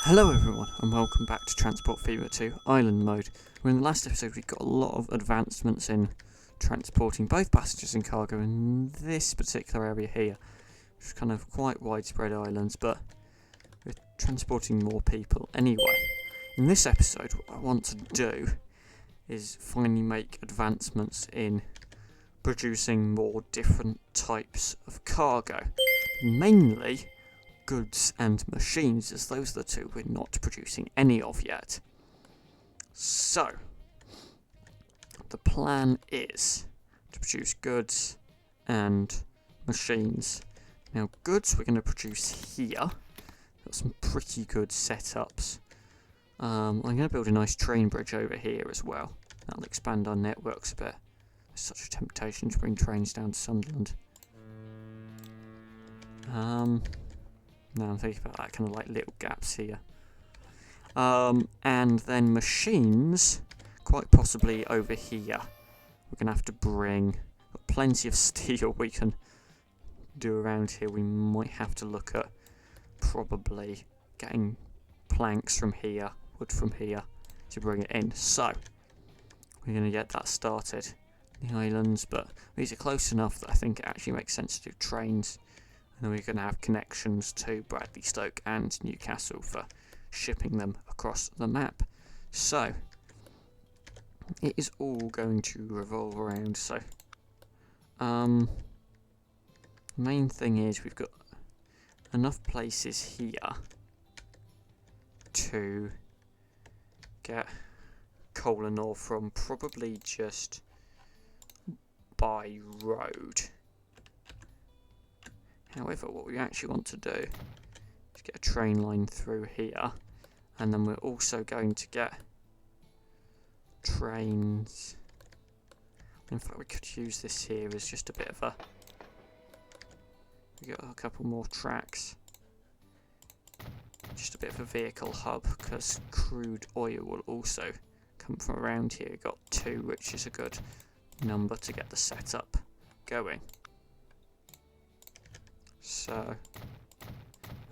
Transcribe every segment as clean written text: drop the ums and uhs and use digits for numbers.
Hello everyone and welcome back to Transport Fever 2 Island Mode, where in the last episode we got a lot of advancements in transporting both passengers and cargo in this particular area here, which is kind of quite widespread islands, but we're transporting more people anyway. In this episode what I want to do is finally make advancements in producing more different types of cargo, mainly goods and machines, as those are the two we're not producing any of yet. So, the plan is to produce goods and machines. Now, goods we're going to produce here. Got some pretty good setups. I'm going to build a nice train bridge over here as well. That'll expand our networks a bit. It's such a temptation to bring trains down to Sunderland. Now I'm thinking about that, kind of like little gaps here. And then machines, quite possibly over here. We're going to have to bring plenty of steel we can do around here. We might have to look at probably getting planks from here, wood from here, to bring it in. So, we're going to get that started. The islands, but these are close enough that I think it actually makes sense to do trains. And then we're going to have connections to Bradleystoke and Newcastle for shipping them across the map. So, it is all going to revolve around. So, the main thing is we've got enough places here to get coal and ore from, probably just by road. However, what we actually want to do is get a train line through here, and then we're also going to get trains. In fact, we could use this here as just a bit of a... We got a couple more tracks. Just a bit of a vehicle hub, because crude oil will also come from around here. We've got 2, which is a good number to get the setup going. So,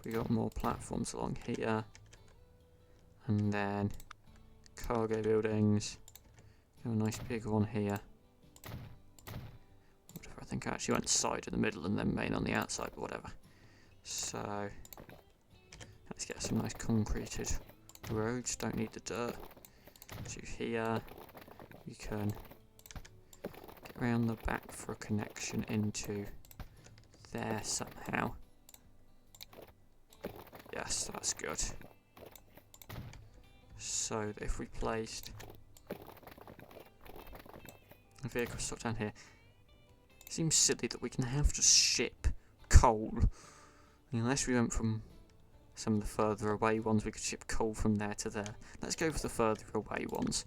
we got more platforms along here, and then cargo buildings. Got a nice big one here. Whatever, I think I actually went side in the middle and then main on the outside, but whatever. So, let's get some nice concreted roads. Don't need the dirt. So here, we can get around the back for a connection into there somehow. Yes, that's good. So if we placed a vehicle stock down here, it seems silly that we can have to ship coal. Unless we went from some of the further away ones, we could ship coal from there to there. Let's go for the further away ones.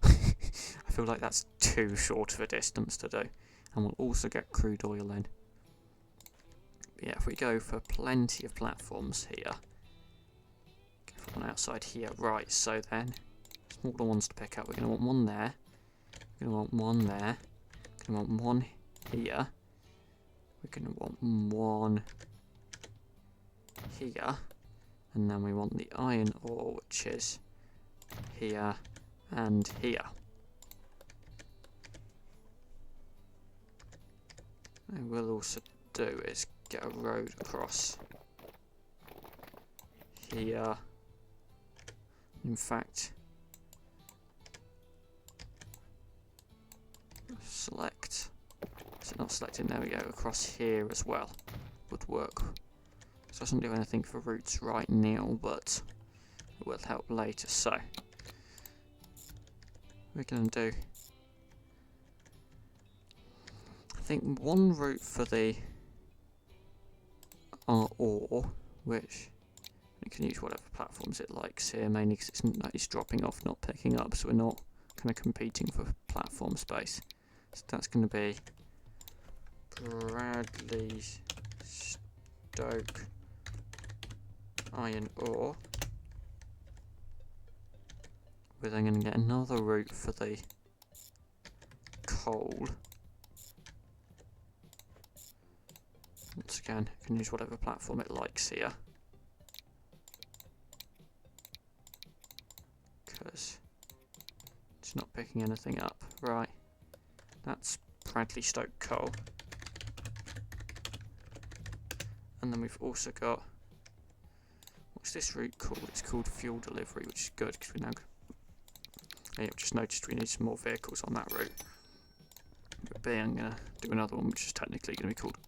I feel like that's too short of a distance to do. And we'll also get crude oil in. Yeah, if we go for plenty of platforms here, go for one outside here, right, so then, smaller ones to pick up, we're going to want one there, we're going to want one there, we're going to want one here, we're going to want one here, and then we want the iron ore, which is here and here. What we'll also do is get a road across here. In fact, select. Is it not selected? There we go. Across here as well would work. This doesn't do anything for routes right now, but it will help later. So we're going to do, I think, one route for the ore, which we can use whatever platforms it likes here, mainly because it's dropping off, not picking up, so we're not kind of competing for platform space. So that's going to be Bradleystoke iron ore. We're then going to get another route for the coal. Once again, you can use whatever platform it likes here. because it's not picking anything up. Right, that's Bradley Stoke coal. And then we've also got, what's this route called? It's called fuel delivery, which is good because we now, yeah, I've just noticed we need some more vehicles on that route. But B, I'm going to do another one which is technically going to be called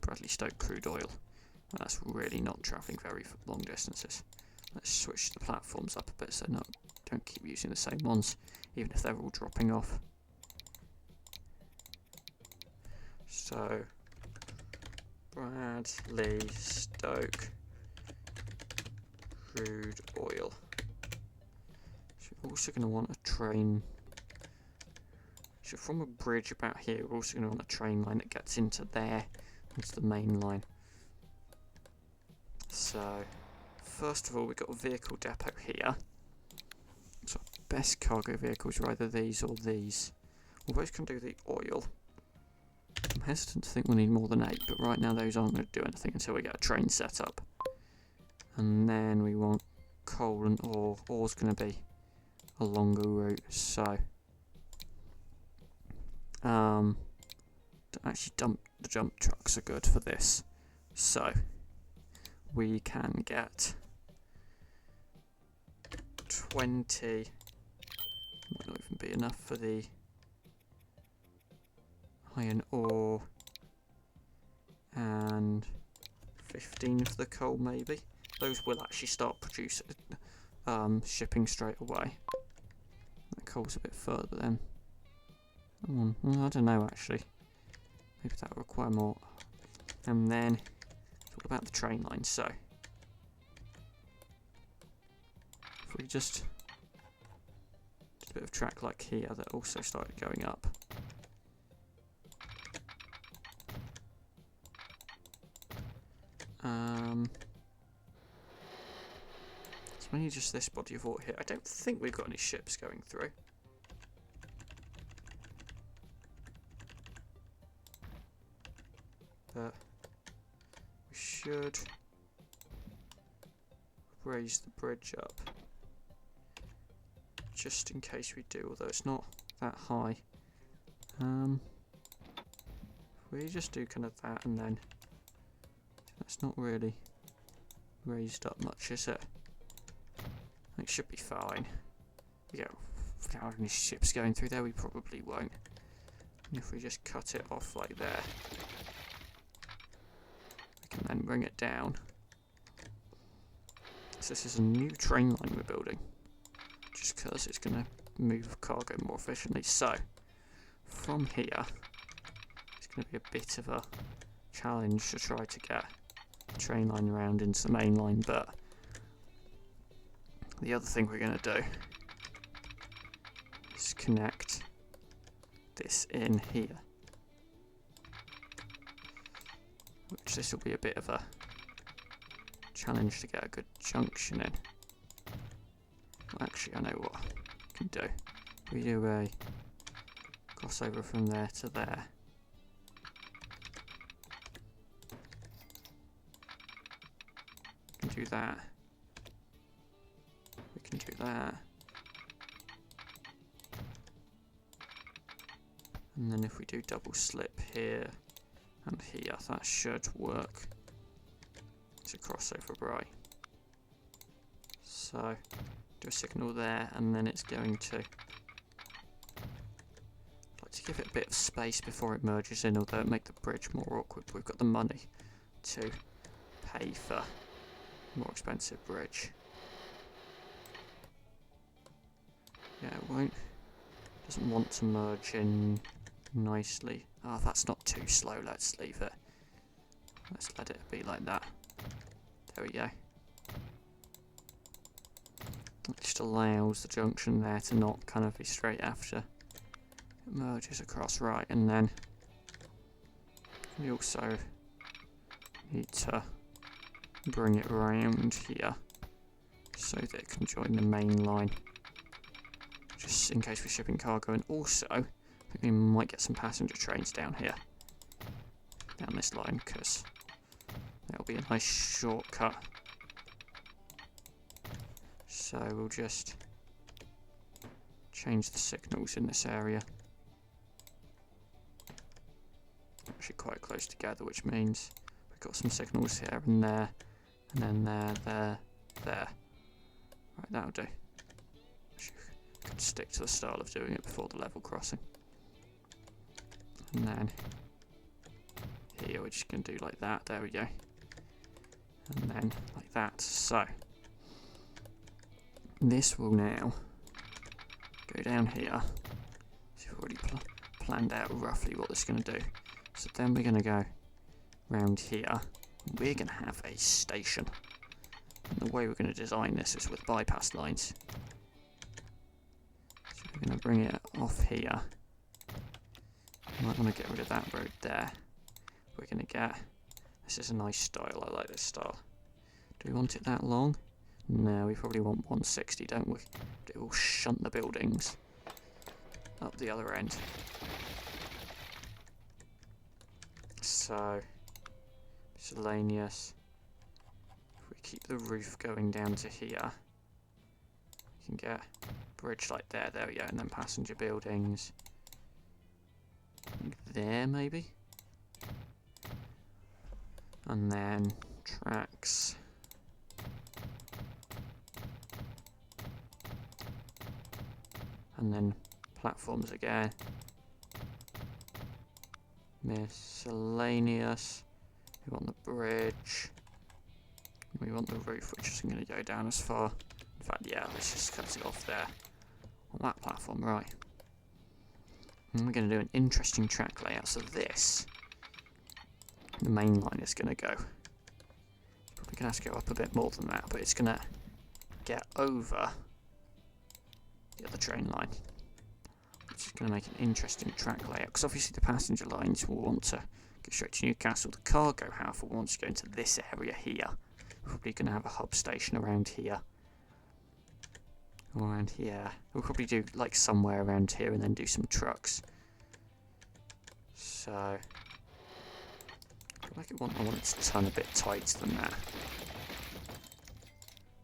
Bradley Stoke crude oil. And that's really not travelling very long distances. Let's switch the platforms up a bit so don't keep using the same ones, even if they're all dropping off. So, Bradley Stoke crude oil. So we're also going to want a train. So from a bridge about here, we're also going to want a train line that gets into there, into the main line. So, first of all, we've got a vehicle depot here. So, best cargo vehicles are either these or these. We're both going to do the oil. I'm hesitant to think we'll need more than 8, but right now those aren't going to do anything until we get a train set up. And then we want coal and ore. Ore's going to be a longer route, so actually the dump trucks are good for this. So we can get 20, might not even be enough for the iron ore, and 15 for the coal maybe. Those will actually start producing, shipping straight away. The coal's a bit further then. I don't know actually. Maybe that will require more. And then, what about the train line? So, if we just did a bit of track like here that also started going up. It's mainly just this body of water here. I don't think we've got any ships going through. But we should raise the bridge up just in case we do, although it's not that high. We just do kind of that, and then that's not really raised up much, is it? It should be fine. Yeah, if we don't have any ships going through there, we probably won't. And if we just cut it off like there, we can then bring it down. So this is a new train line we're building, just because it's going to move cargo more efficiently. So, from here, it's going to be a bit of a challenge to try to get the train line around into the main line, but the other thing we're going to do is connect this in here, which this will be a bit of a challenge to get a good junction in. Well, actually, I know what we can do. We do a crossover from there to there. We can do that. We can do that. And then if we do double slip here and here, that should work to crossover right. So do a signal there, and then it's going to, I'd like to give it a bit of space before it merges in, although it make the bridge more awkward. We've got the money to pay for a more expensive bridge. Yeah, it doesn't want to merge in nicely. Oh, that's not too slow, let's leave it. Let's let it be like that. There we go. It just allows the junction there to not kind of be straight after it merges across, right, and then we also need to bring it around here so that it can join the main line, just in case we're shipping cargo. And also I think we might get some passenger trains down here, down this line, because that'll be a nice shortcut. So we'll just change the signals in this area. Actually quite close together, which means we've got some signals here and there, and then there. Right, that'll do. Could stick to the style of doing it before the level crossing. And then here we're just going to do like that, there we go. And then like that. So this will now go down here. So we've already planned out roughly what this is going to do. So then we're going to go round here. We're going to have a station. And the way we're going to design this is with bypass lines. So we're going to bring it off here. You might want to get rid of that road there. We're going to get... This is a nice style, I like this style. Do we want it that long? No, we probably want 160, don't we? It will shunt the buildings up the other end. So, miscellaneous. If we keep the roof going down to here, we can get a bridge like there, there we go, and then passenger buildings. There, maybe? And then tracks. And then platforms again. Miscellaneous. We want the bridge. We want the roof, which isn't going to go down as far. In fact, yeah, let's just cut it off there. On that platform, right. And we're going to do an interesting track layout. So this, the main line is going to go. Probably going to have to go up a bit more than that, but it's going to get over the other train line. Which is going to make an interesting track layout, because obviously the passenger lines will want to go straight to Newcastle. The cargo, however, wants to go into this area here. We're probably going to have a hub station around here. Around here. We'll probably do like somewhere around here and then do some trucks. So, I want it to turn a bit tighter than that.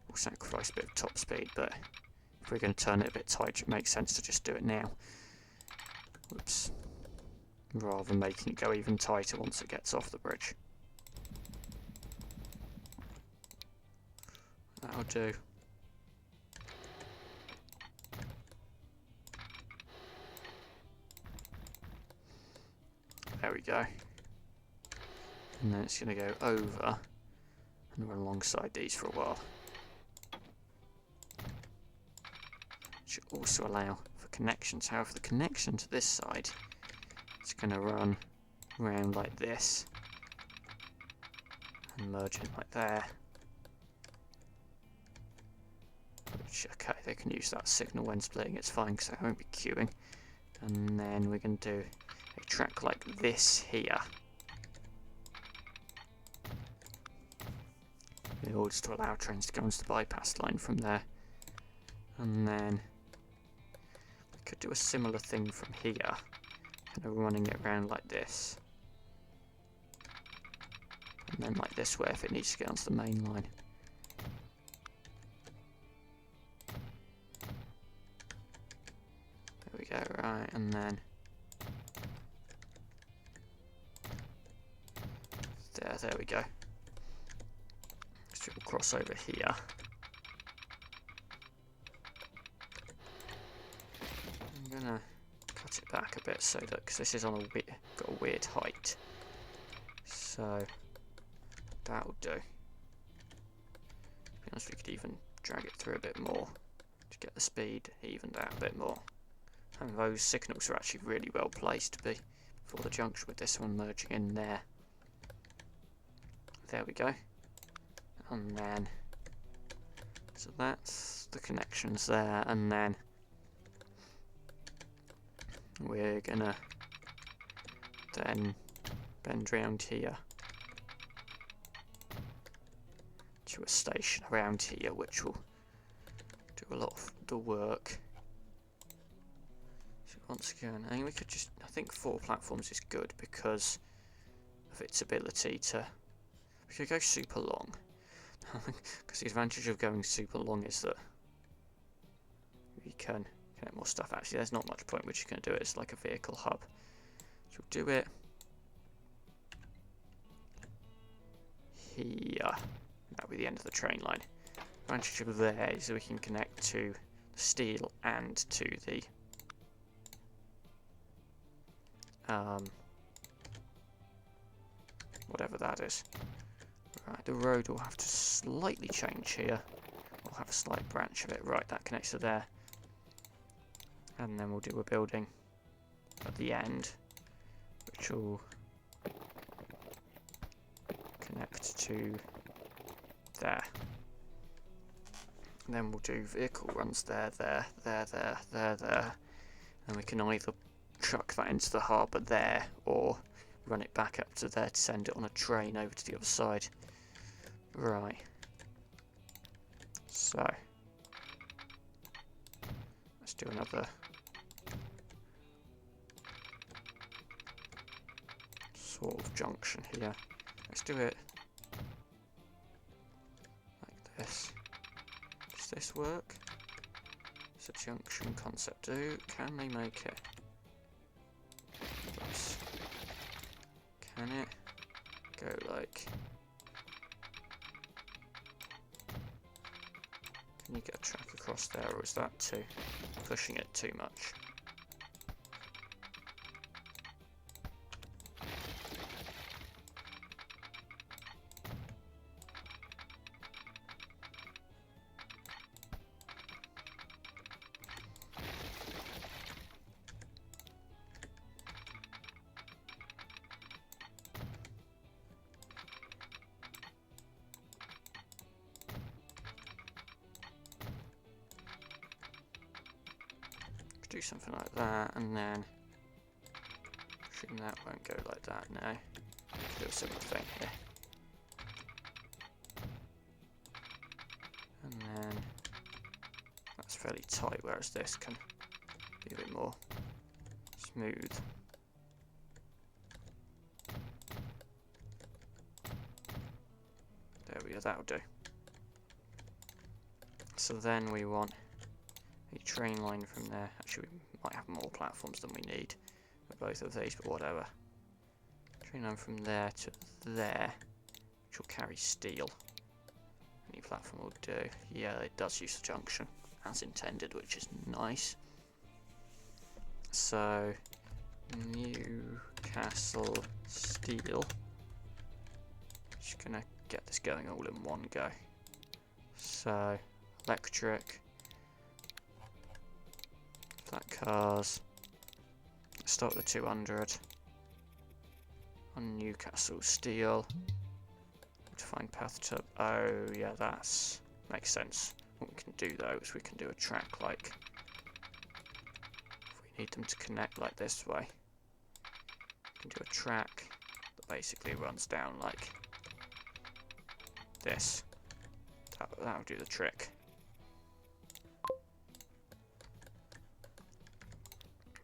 We'll sacrifice a bit of top speed, but if we're going to turn it a bit tighter, it makes sense to just do it now. Whoops. Rather than making it go even tighter once it gets off the bridge. That'll do. There we go. And then it's going to go over and run alongside these for a while. Should also allow for connections. However, the connection to this side is going to run around like this and merge in like there. Which, okay, they can use that signal when splitting, it's fine because they won't be queuing. And then we're going to do a track like this here, in order to allow trains to go onto the bypass line from there. And then we could do a similar thing from here, kind of running it around like this. And then like this way if it needs to get onto the main line. There we go, right, and then there we go. So we'll cross over here. I'm gonna cut it back a bit so that, because this is on got a weird height, so that'll do. To be honest, we could even drag it through a bit more to get the speed evened out a bit more. And those signals are actually really well placed to be before the junction with this one merging in there. There we go. And then, so that's the connections there, and then we're gonna then bend round here to a station around here, which will do a lot of the work. So once again, I mean, we could just, I think 4 platforms is good because of its ability to, we could go super long. Because the advantage of going super long is that we can Connect more stuff. Actually, there's not much point. We're just going to do it as like a vehicle hub. So we'll do it here. That'll be the end of the train line. Advantage of there is we can connect to the steel and to the whatever that is. Right, the road will have to slightly change here. We'll have a slight branch of it. Right, that connects to there. And then we'll do a building at the end, which will connect to there. And then we'll do vehicle runs there. And we can either chuck that into the harbour there or run it back up to there to send it on a train over to the other side. Right. So let's do another sort of junction here. Let's do it like this. Does this work? Does a junction concept do? Can they make it? Oops. Can it go like... Can you get a track across there, or is that pushing it too much? Do something like that, and then assume that won't go like that now. Do a similar thing here, and then that's fairly tight, whereas this can be a bit more smooth. There we go, that'll do. So then we want a train line from there. Actually, we might have more platforms than we need for both of these, but whatever. Train line from there to there, which will carry steel. Any platform will do. Yeah, it does use the junction as intended, which is nice. So, Newcastle Steel. Just gonna get this going all in one go. So, electric. Flat cars. Let's start with the 200 on Newcastle Steel. Define path to. Oh, yeah, that's makes sense. What we can do though is we can do a track like. If we need them to connect like this way, we can do a track that basically runs down like this. That'll do the trick.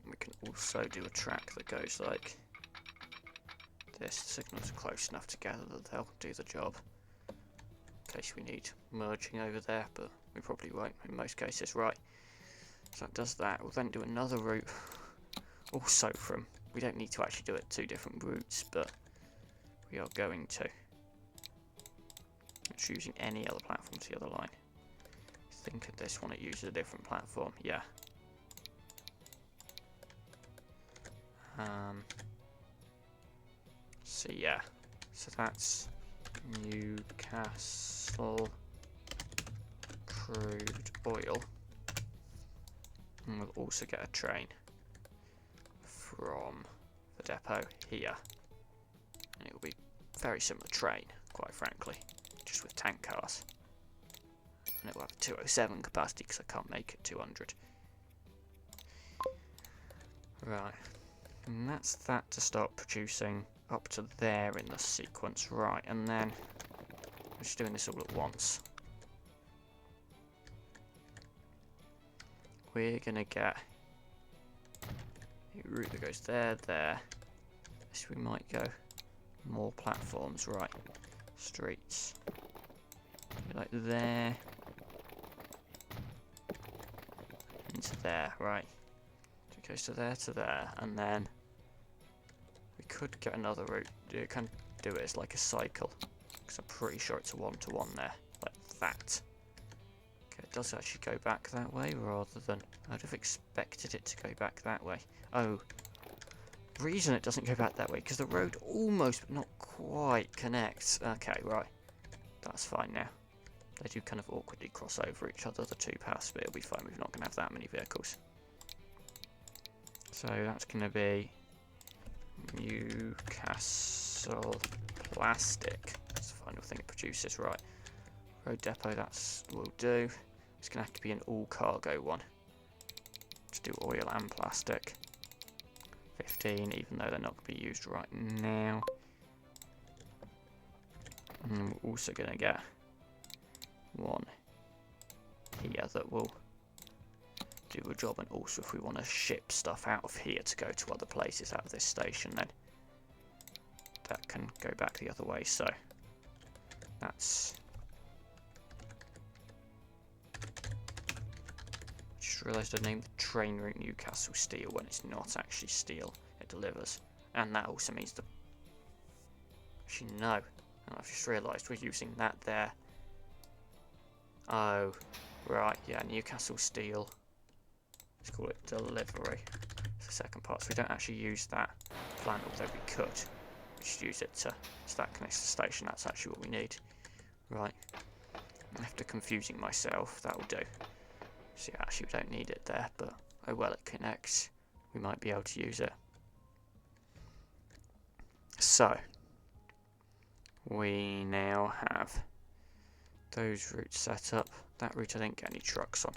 We can also do a track that goes like this. The signals are close enough together that they'll do the job. In case we need merging over there, but we probably won't in most cases. Right, so that does that. We'll then do another route also from, we don't need to actually do it 2 different routes, but we are going to. It's using any other platform to the other line. I think of this one, it uses a different platform. Yeah. So yeah, so that's Newcastle crude oil, and we'll also get a train from the depot here, and it will be very similar train, quite frankly, just with tank cars, and it will have a 207 capacity because I can't make it 200. Right. And that's that to start producing up to there in the sequence. Right, and then I'm just doing this all at once. We're gonna get a route that goes there, there. So we might go more platforms, right? Streets. Like there. into there, right? So it goes to there, and then we could get another route. You can do it as like a cycle, because I'm pretty sure it's a one-to-one there, like that. Okay, it does actually go back that way, rather than... I'd have expected it to go back that way. Oh, reason it doesn't go back that way, because the road almost, but not quite, connects. Okay, right. That's fine now. They do kind of awkwardly cross over each other, the two paths, but it'll be fine. We're not going to have that many vehicles. So that's going to be Newcastle Plastic. That's the final thing it produces, right. Road depot, that's will do. It's going to have to be an all-cargo one. Let's do oil and plastic. 15, even though they're not going to be used right now. And we're also going to get one here that will do a job, and also if we want to ship stuff out of here to go to other places out of this station, then that can go back the other way. So that's... Just realised I named the train route Newcastle Steel when it's not actually steel it delivers, and that also means the... Actually no, I've just realised we're using that there. Oh, right, yeah, Newcastle Steel. Let's call it delivery. It's the second part, so we don't actually use that plant, although we could. We should use it to... So that connects to the station, that's actually what we need. Right. After confusing myself, that'll do. See, actually we don't need it there, but oh well, it connects. We might be able to use it. So, we now have those routes set up. That route I didn't get any trucks on.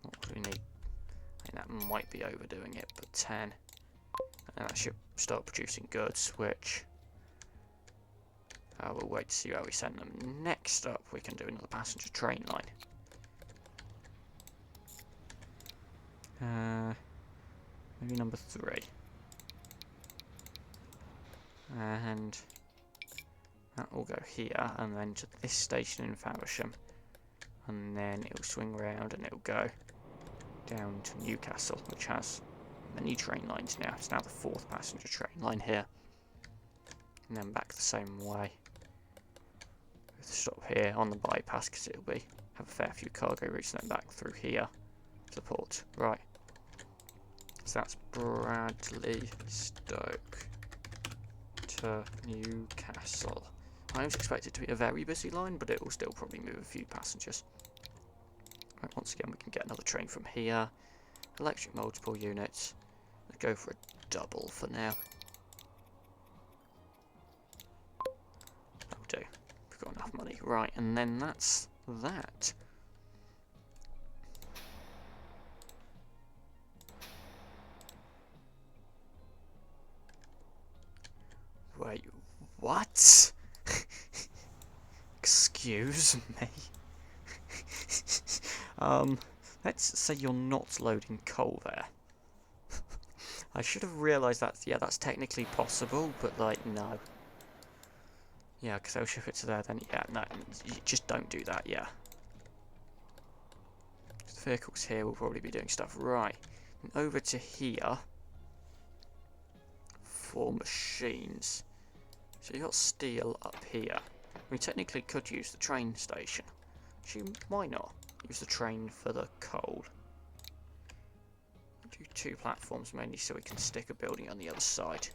What do we need? I think that might be overdoing it, but 10. And that should start producing goods, which we'll wait to see how we send them. Next up, we can do another passenger train line. Maybe number 3. And that will go here, and then to this station in Faversham. And then it'll swing round and it'll go down to Newcastle, which has many train lines now. It's now the 4th passenger train line here. And then back the same way. With a stop here on the bypass, because it'll be have a fair few cargo routes, and then back through here to the port. Right. So that's Bradley Stoke to Newcastle. I was expected to be a very busy line, but it will still probably move a few passengers. Right, once again, we can get another train from here. Electric multiple units. Let's go for a double for now. That'll do. We've got enough money. Right, and then that's that. Wait, what? Excuse me. Let's say you're not loading coal there. I should have realised that, yeah, that's technically possible, but like, no. Yeah, because they'll ship it to there, then, yeah, no, you just don't do that, yeah. The vehicles here will probably be doing stuff. Right, and over to here for machines. So you've got steel up here. We technically could use the train station. Actually, why not? Use the train for the coal. Do 2 platforms mainly so we can stick a building on the other side.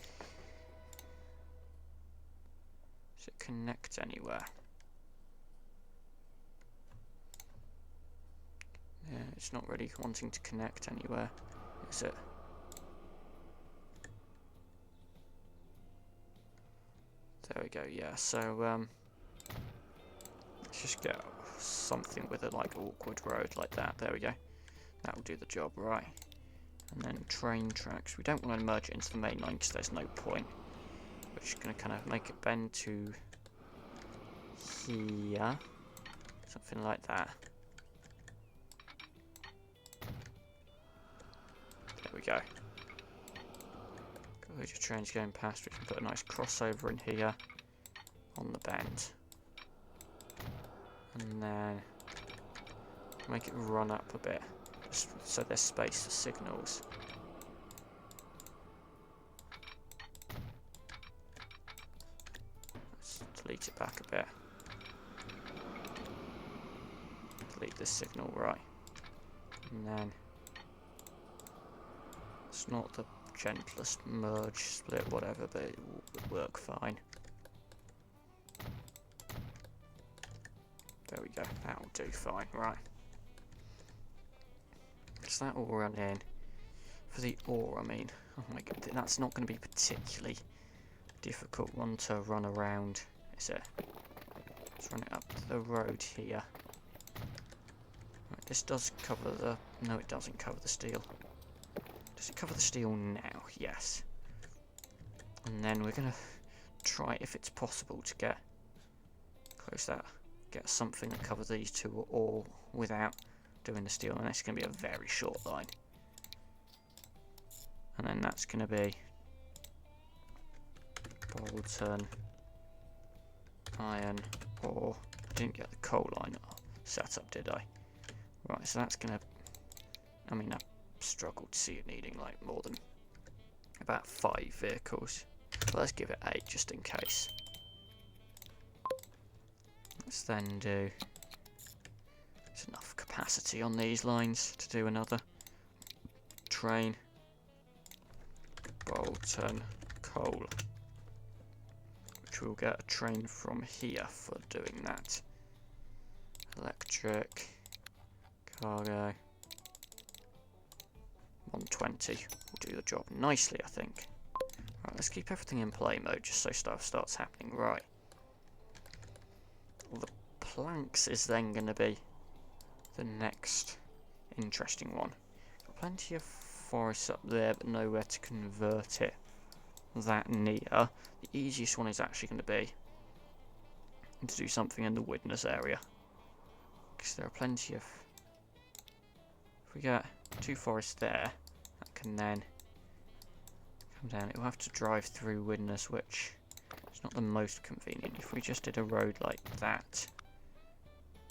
Does it connect anywhere? Yeah, it's not really wanting to connect anywhere, is it? There we go, yeah, so let's just get something with a like awkward road like that. There we go. That will do the job, right. And then train tracks. We don't want to merge it into the main line because there's no point. We're just going to kind of make it bend to here. Something like that. There we go. Got loads of trains going past. We can put a nice crossover in here on the bend. And then make it run up a bit, just so there's space for signals. Let's delete it back a bit. Delete this signal, right. And then it's not the gentlest merge, split, whatever, but it would work fine. There we go, that'll do fine, right. So that will run in. For the ore, I mean, oh my god, that's not going to be particularly difficult one to run around, is it? Let's run it up the road here. Right, this does cover the... no, it doesn't cover the steel. Does it cover the steel now? Yes. And then we're going to try, if it's possible, to get... close that. Get something that covers these two all without doing the steel. And that's going to be a very short line. And then that's going to be Bolton, iron, ore. I didn't get the coal line set up, did I? Right, so that's going to... I mean, I struggled to see it needing like more than about 5 vehicles. But let's give it 8 just in case. Let's then do... there's enough capacity on these lines to do another train. Bolton, coal. Which we'll get a train from here for doing that. Electric, cargo, 120 will do the job nicely, I think. Right, let's keep everything in play mode just so stuff starts happening right. The planks is then going to be the next interesting one. Got plenty of forest up there, but nowhere to convert it that near. The easiest one is actually going to be to do something in the Widnes area, because there are plenty of... if we get 2 forests there, that can then come down. It will have to drive through Widnes, which is not the most convenient. If we just did a road like that,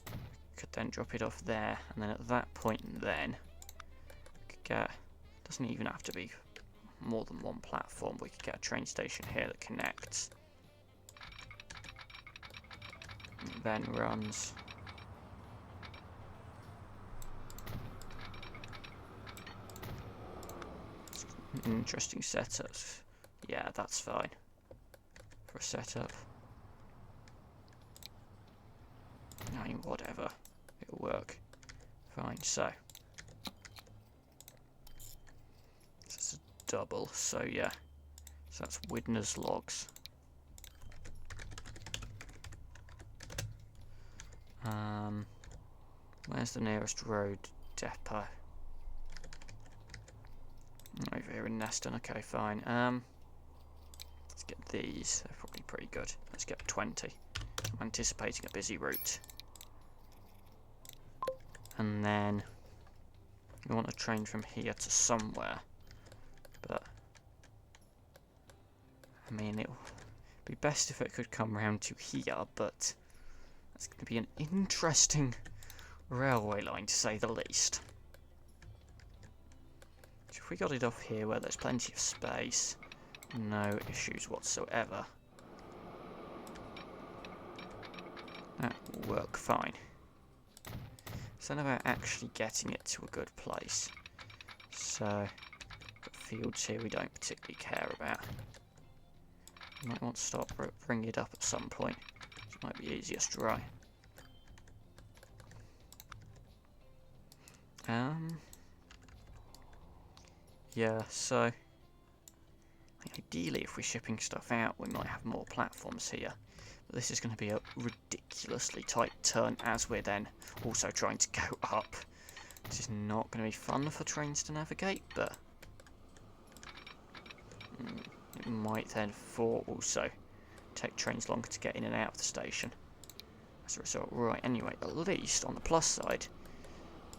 we could then drop it off there, and then at that point then we could get... doesn't even have to be more than one platform. We could get a train station here that connects. And then runs. Interesting setups. Yeah, that's fine for a setup. I mean, whatever. It'll work. Fine, so. It's a double, so yeah. So that's Widnes logs. Where's the nearest road depot? Over here in Neston, okay, fine. Let's get these, they're probably pretty good. Let's get 20. I'm anticipating a busy route. And then we want a train from here to somewhere. But I mean, it would be best if it could come round to here, but that's going to be an interesting railway line to say the least. So if we got it off here where there's plenty of space, no issues whatsoever, that will work fine. It's then about actually getting it to a good place. So, got fields here we don't particularly care about. You might want to start bring it up at some point. It might be easiest, right? Yeah, so ideally if we're shipping stuff out we might have more platforms here. But this is going to be a ridiculously tight turn as we're then also trying to go up. This is not going to be fun for trains to navigate, but it might then also take trains longer to get in and out of the station as a result. Right, anyway, at least on the plus side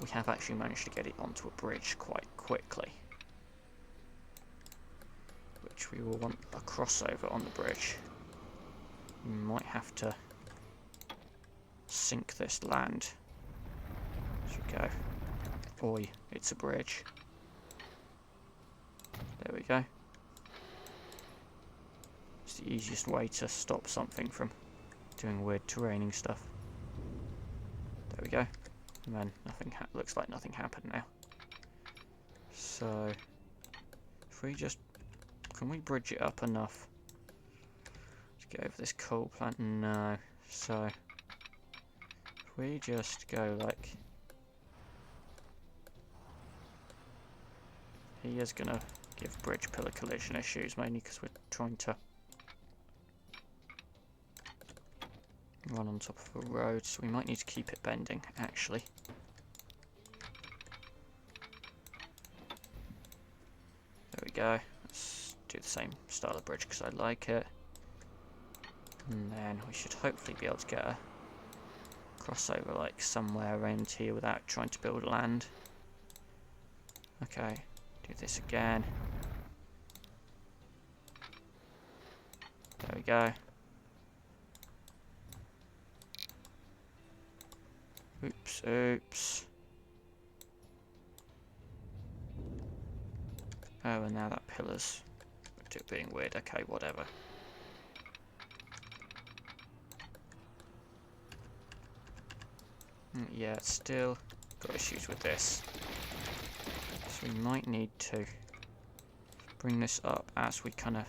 we have actually managed to get it onto a bridge quite quickly, which we will want a crossover on the bridge. We might have to sink this land. There we go. Oi, it's a bridge. There we go. It's the easiest way to stop something from doing weird terraining stuff. There we go. And then nothing looks like nothing happened now. So, if we just... Can we bridge it up enough to get over this coal plant? No. So, if we just go like... He is going to give bridge pillar collision issues, mainly because we're trying to run on top of a road, so we might need to keep it bending, actually. There we go. Let's do the same style of bridge because I like it. And then we should hopefully be able to get a crossover like somewhere around here without trying to build land. Okay, do this again. There we go. Oops, oops. Oh, and now that pillar's being weird. Okay, whatever. Yeah, it's still got issues with this. So we might need to bring this up as we kind of,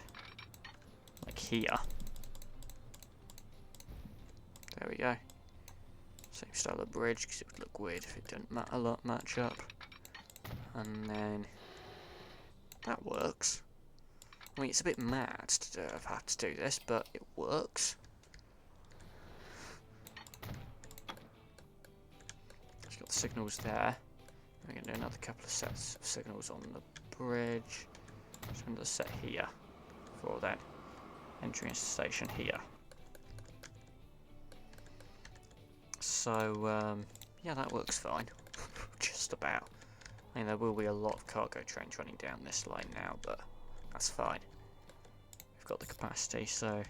like here. There we go. Same style of bridge, because it would look weird if it didn't match up. And then that works. I mean, it's a bit mad to have had to do this, but it works. It's got the signals there. We're going to do another couple of sets of signals on the bridge. Just another set here for that entry into the station here. So, yeah, that works fine. Just about. I mean, there will be a lot of cargo trains running down this line now, but that's fine. We've got the capacity, so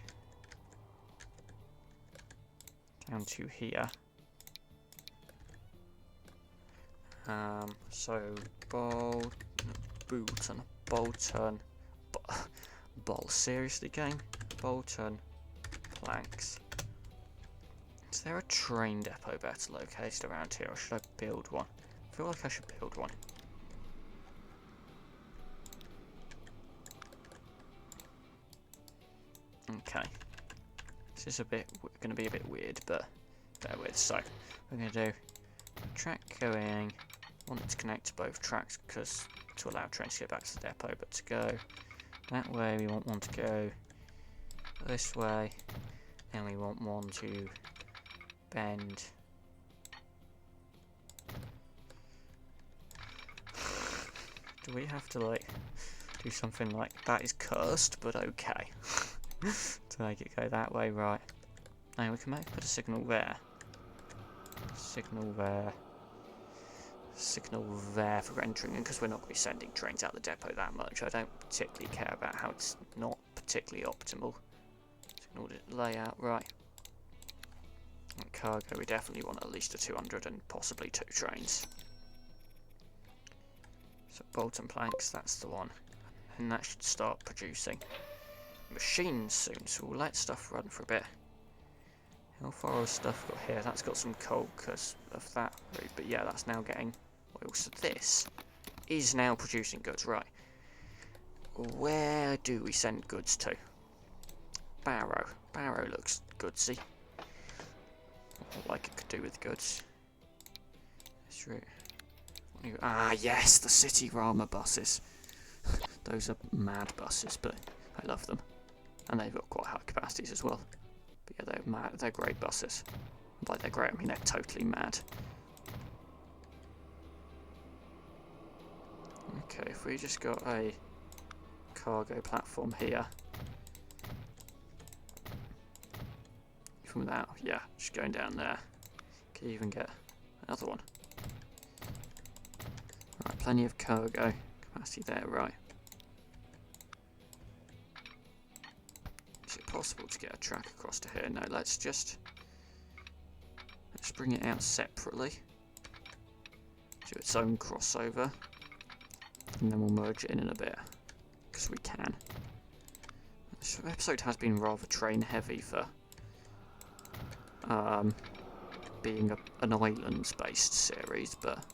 down to here. So Bolton, seriously, game? Bolton, planks. Is there a train depot better located around here, or should I build one? I feel like I should build one. Okay. This is going to be a bit weird, but bear with. So, we're going to do a track going. Want it to connect to both tracks because to allow trains to get back to the depot, but to go that way, we want one to go this way, and we want one to bend. Do we have to like do something like that? Is cursed, but okay. To make it go that way, right? And we can put a signal there. Signal there. Signal there for entering, because we're not going to be sending trains out the depot that much. I don't particularly care about how it's not particularly optimal. Signal layout, right. And cargo, we definitely want at least a 200 and possibly 2 trains. So Bolton planks, that's the one. And that should start producing machines soon, so we'll let stuff run for a bit. How far has stuff got here? That's got some coal because of that route, but yeah, that's now getting oil. So this is now producing goods, right? Where do we send goods to? Barrow. Barrow looks goodsy. Like it could do with goods. This route. Ah, yes, the City Rama buses. Those are mad buses, but I love them. And they've got quite high capacities as well. But yeah, they're mad. They're great buses. By they're great, I mean they're totally mad. Okay, if we just got a cargo platform here. From that, yeah, just going down there. Could even get another one. Right, plenty of cargo capacity there, right. Is it possible to get a track across to here? No, let's just... Just bring it out separately. Do its own crossover. And then we'll merge it in a bit. Because we can. This episode has been rather train heavy for being an islands based series, but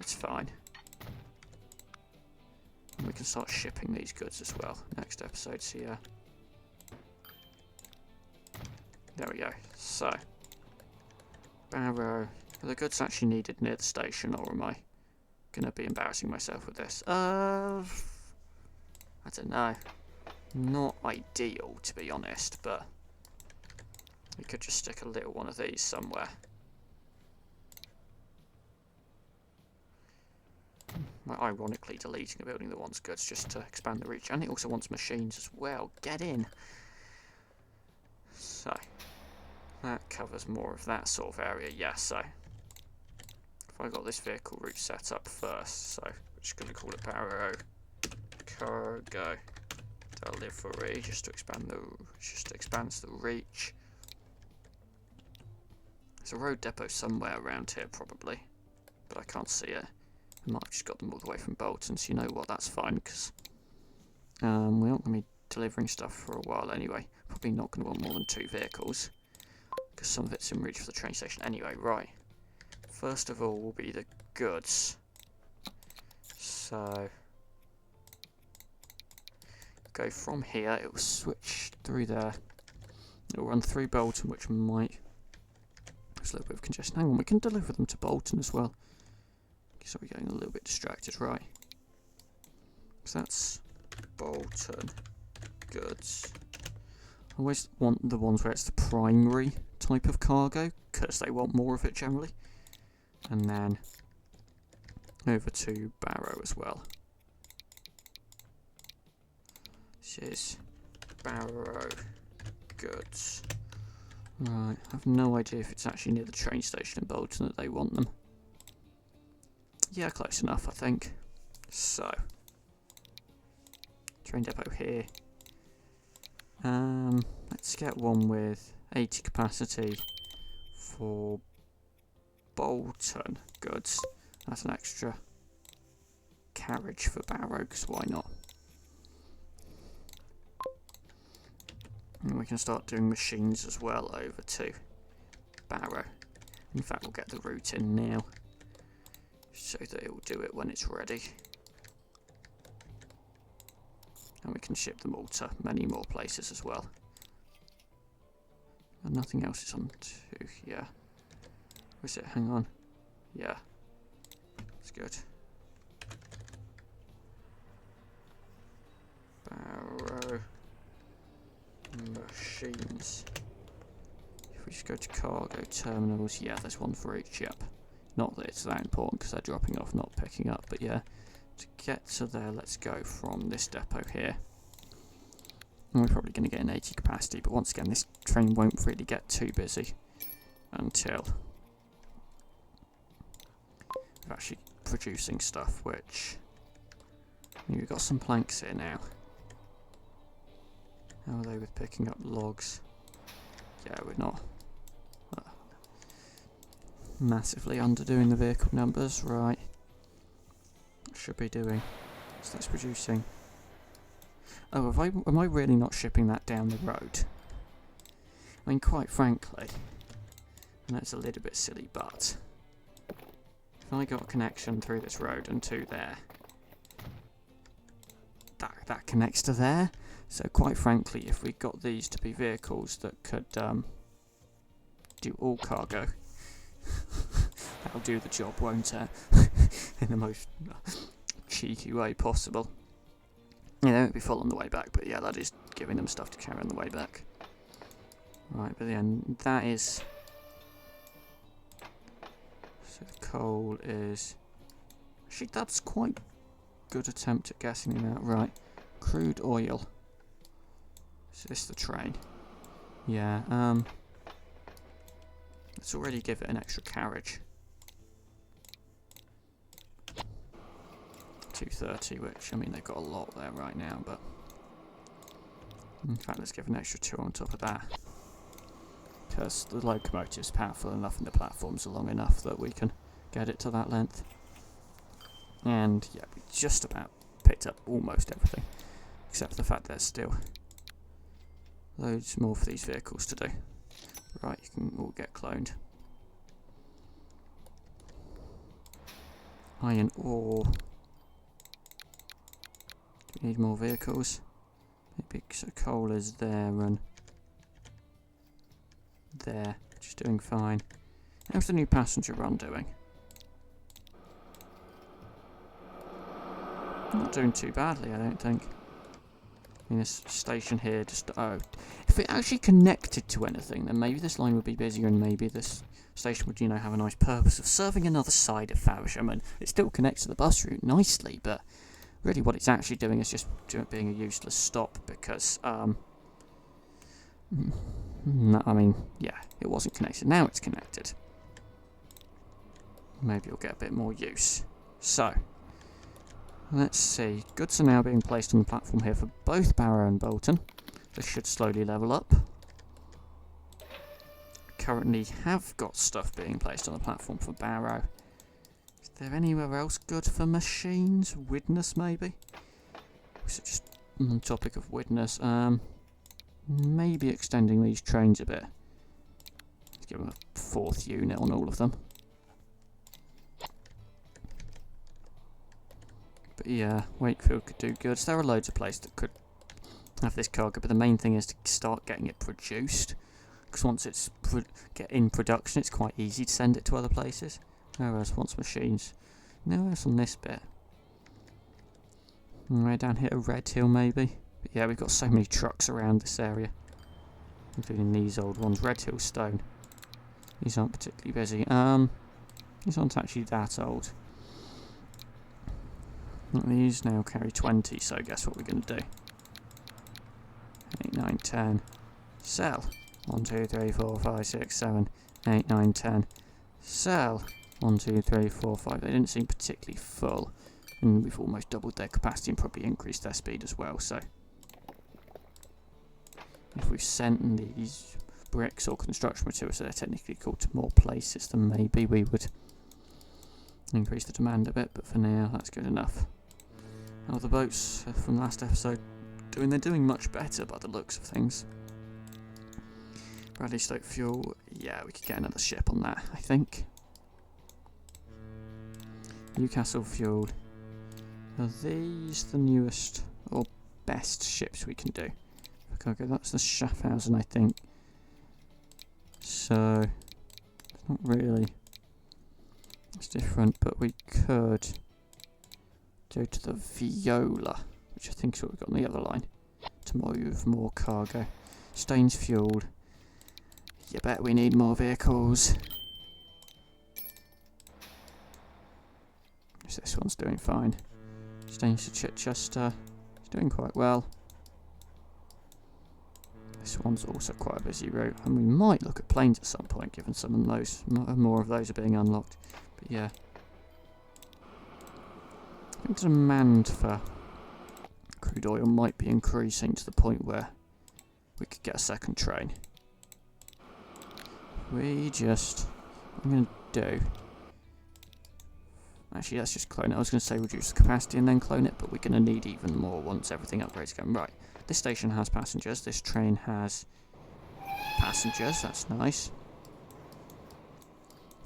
it's fine. And we can start shipping these goods as well. Next episode's here. There we go. So, Barrow. Are the goods actually needed near the station, or am I going to be embarrassing myself with this? I don't know. Not ideal, to be honest, but we could just stick a little one of these somewhere. Ironically deleting a building that wants goods just to expand the reach, and it also wants machines as well. Get in! So, that covers more of that sort of area, yeah, so if I got this vehicle route set up first, so we're just going to call it Barrow Cargo Delivery, just to expand expands the reach. There's a road depot somewhere around here probably, but I can't see it. I might have just got them all the way from Bolton, so you know what, that's fine, because we're not going to be delivering stuff for a while anyway. Probably not going to want more than 2 vehicles, because some of it's in reach for the train station anyway. Right, first of all will be the goods. So, go from here, it will switch through there. It will run through Bolton, which might... There's a little bit of congestion. Hang on, we can deliver them to Bolton as well. So we're getting a little bit distracted, right? So that's Bolton goods. I always want the ones where it's the primary type of cargo, because they want more of it generally. And then over to Barrow as well. This is Barrow goods. Right, I have no idea if it's actually near the train station in Bolton that they want them. Yeah, close enough, I think. So, train depot here. Let's get one with 80 capacity for Bolton goods. That's an extra carriage for Barrow, because why not? And we can start doing machines as well over to Barrow. In fact, we'll get the route in now, so that it will do it when it's ready. And we can ship them all to many more places as well. And nothing else is on to, yeah. Where is it? Hang on. Yeah. It's good. Barrow machines. If we just go to cargo terminals, yeah, there's one for each, yep. Not that it's that important because they're dropping off, not picking up, but yeah. To get to there, let's go from this depot here. And we're probably going to get an 80 capacity, but once again, this train won't really get too busy until we're actually producing stuff, which... We've got some planks here now. How are they with picking up logs? Yeah, we're not massively underdoing the vehicle numbers, right? Should be doing. So that's producing. Oh, am I really not shipping that down the road? I mean, quite frankly, and that's a little bit silly, but if I got a connection through this road and to there, that connects to there. So quite frankly, if we got these to be vehicles that could do all cargo, that'll do the job, won't it? In the most cheeky way possible. Yeah, they won't be full on the way back, but yeah, that is giving them stuff to carry on the way back. Right, but then that is... So the coal is... Actually, that's quite good attempt at guessing that. Right, crude oil. Is this the train? Yeah, let's already give it an extra carriage. 230, which, I mean, they've got a lot there right now, but... In fact, let's give an extra 2 on top of that. because the locomotive's powerful enough and the platforms are long enough that we can get it to that length. And yeah, we just about picked up almost everything, except for the fact there's still loads more for these vehicles to do. Right, you can all get cloned. Iron ore. Do we need more vehicles? Maybe so coal is there and there, just doing fine. How's the new passenger run doing? Not doing too badly, I don't think. I mean, this station here just... oh, if it actually connected to anything, then maybe this line would be busier and maybe this station would, you know, have a nice purpose of serving another side of Faversham. And it still connects to the bus route nicely, but really what it's actually doing is just being a useless stop because, no, I mean, yeah, it wasn't connected. Now it's connected. Maybe you'll get a bit more use. So, let's see. Goods are now being placed on the platform here for both Barrow and Bolton. This should slowly level up. Currently have got stuff being placed on the platform for Barrow. Is there anywhere else good for machines? Widnes, maybe? So just on the topic of Widnes, maybe extending these trains a bit. Let's give them a 4th unit on all of them. But yeah, Wakefield could do good. There are loads of places that could have this cargo, but the main thing is to start getting it produced. Because once it's in production, it's quite easy to send it to other places. Nowhere else wants machines. Nowhere else on this bit. Right down here, Red Hill maybe. But yeah, we've got so many trucks around this area, including these old ones. Red Hill Stone. These aren't particularly busy. These aren't actually that old. These now carry 20, so guess what we're going to do? 8, 9, 10. Sell. 1, 2, 3, 4, 5, 6, 7, 8, 9, 10. Sell. 1, 2, 3, 4, 5. They didn't seem particularly full. And we've almost doubled their capacity and probably increased their speed as well, so if we've sent these bricks or construction materials, so they're technically called, to more places, then maybe we would increase the demand a bit, but for now that's good enough. Oh, the boats from last episode, they're doing much better by the looks of things. Bradley Stoke fuel, yeah, we could get another ship on that, I think. Newcastle fuel. Are these the newest or best ships we can do? Okay, that's the Schaffhausen, I think. So, it's not really. It's different, but we could go to the Viola, which I think is what we've got on the other line, to move more cargo. Staines fueled. You bet we need more vehicles. This one's doing fine. Staines to Chichester. It's doing quite well. This one's also quite a busy route, and we might look at planes at some point, given some of those, more of those are being unlocked. But yeah, I think demand for crude oil might be increasing to the point where we could get a second train. I'm going to do... Actually, let's just clone it. I was going to say reduce the capacity and then clone it, but we're going to need even more once everything upgrades again. Right, this station has passengers. This train has passengers. That's nice.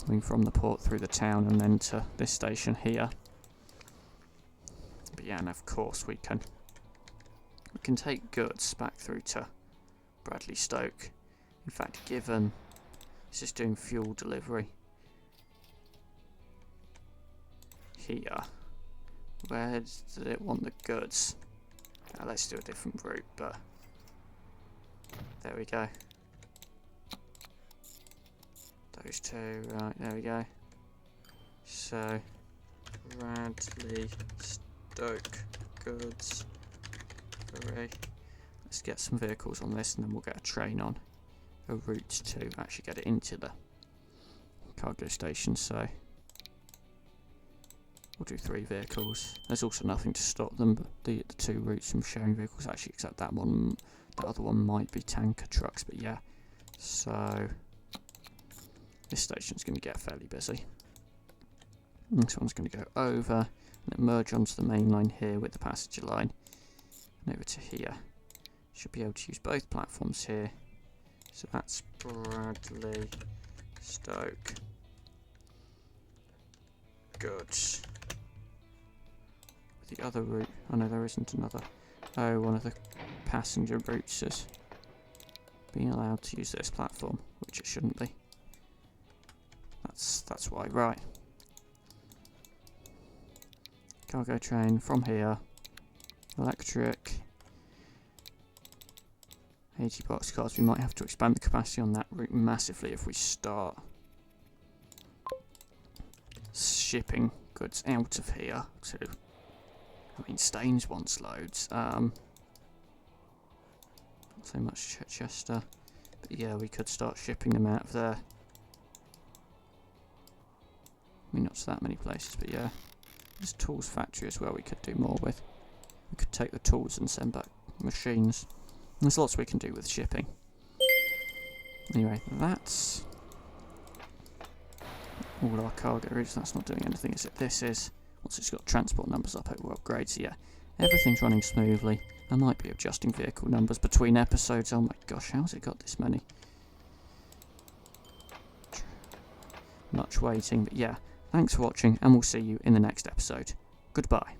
Coming from the port through the town and then to this station here. But yeah, and of course we can take goods back through to Bradley Stoke. In fact, given this is doing fuel delivery here, where did it want the goods? Let's do a different route, but there we go. Those two, right, there we go. So, Bradley Stoke goods 3. Let's get some vehicles on this and then we'll get a train on a route to actually get it into the cargo station, so we'll do 3 vehicles. There's also nothing to stop them, but the 2 routes from sharing vehicles, actually, except that other one might be tanker trucks, but yeah, So this station's going to get fairly busy. This one's going to go over and then merge onto the main line here with the passenger line. And over to here. Should be able to use both platforms here. So that's Bradley, Stoke. Good. The other route. Oh no, there isn't another. Oh, one of the passenger routes is being allowed to use this platform, which it shouldn't be. That's why, right. Cargo train from here. Electric. 80 boxcars. We might have to expand the capacity on that route massively if we start shipping goods out of here to, I mean, Staines wants loads. Not so much Chichester, but yeah, we could start shipping them out of there. I mean, not to that many places, but yeah. There's tools factory as well we could do more with. We could take the tools and send back machines. There's lots we can do with shipping. Anyway, that's all our cargo routes. That's not doing anything, is it? This is, once it's got transport numbers up, it will upgrade. So yeah, everything's running smoothly. I might be adjusting vehicle numbers between episodes. Oh my gosh, how's it got this many? Much waiting, but yeah. Thanks for watching, and we'll see you in the next episode. Goodbye.